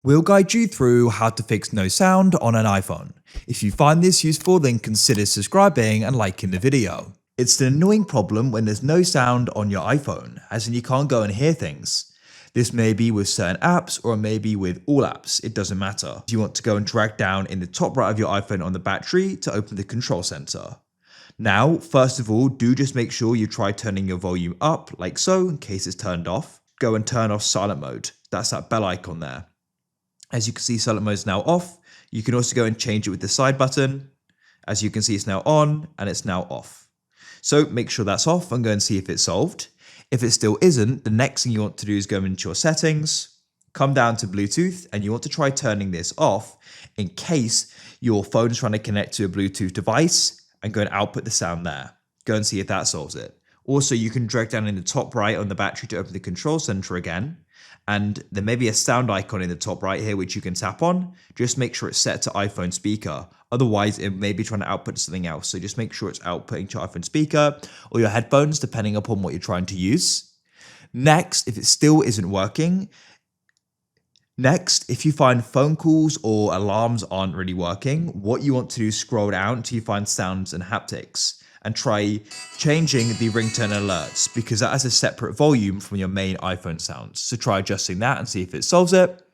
We'll guide you through how to fix no sound on an iPhone. If you find this useful, then consider subscribing and liking the video. It's an annoying problem when there's no sound on your iPhone, as in you can't go and hear things. This may be with certain apps or maybe with all apps, it doesn't matter. You want to go and drag down in the top right of your iPhone on the battery to open the control center. Now, first of all, do just make sure you try turning your volume up like so in case it's turned off. Go and turn off silent mode, that's that bell icon there. As you can see, silent mode is now off. You can also go and change it with the side button. As you can see, it's now on and it's now off. So make sure that's off and go and see if it's solved. If it still isn't, the next thing you want to do is go into your settings, come down to Bluetooth, and you want to try turning this off in case your phone is trying to connect to a Bluetooth device, and go and output the sound there. Go and see if that solves it. Also, you can drag down in the top right on the battery to open the control center again. And there may be a sound icon in the top right here which you can tap on. Just make sure it's set to iPhone speaker. Otherwise, it may be trying to output something else. So just make sure it's outputting to iPhone speaker or your headphones, depending upon what you're trying to use. Next, if it still isn't working, if you find phone calls or alarms aren't really working, what you want to do is scroll down until you find sounds and haptics and try changing the ringtone alerts because that has a separate volume from your main iPhone sounds. So try adjusting that and see if it solves it.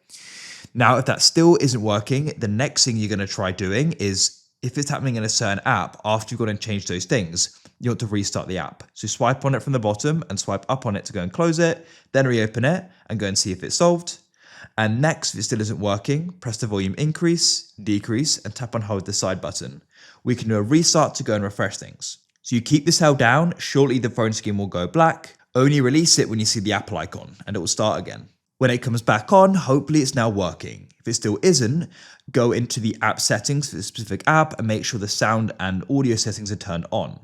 Now, if that still isn't working, the next thing you're going to try doing is if it's happening in a certain app, after you've gone and changed those things, you want to restart the app. So swipe on it from the bottom and swipe up on it to go and close it, then reopen it and go and see if it's solved. And next, if it still isn't working, press the volume increase, decrease, and tap and hold the side button. We can do a restart to go and refresh things. So you keep this held down, shortly the phone screen will go black. Only release it when you see the Apple icon, and it will start again. When it comes back on, hopefully it's now working. If it still isn't, go into the app settings for the specific app and make sure the sound and audio settings are turned on.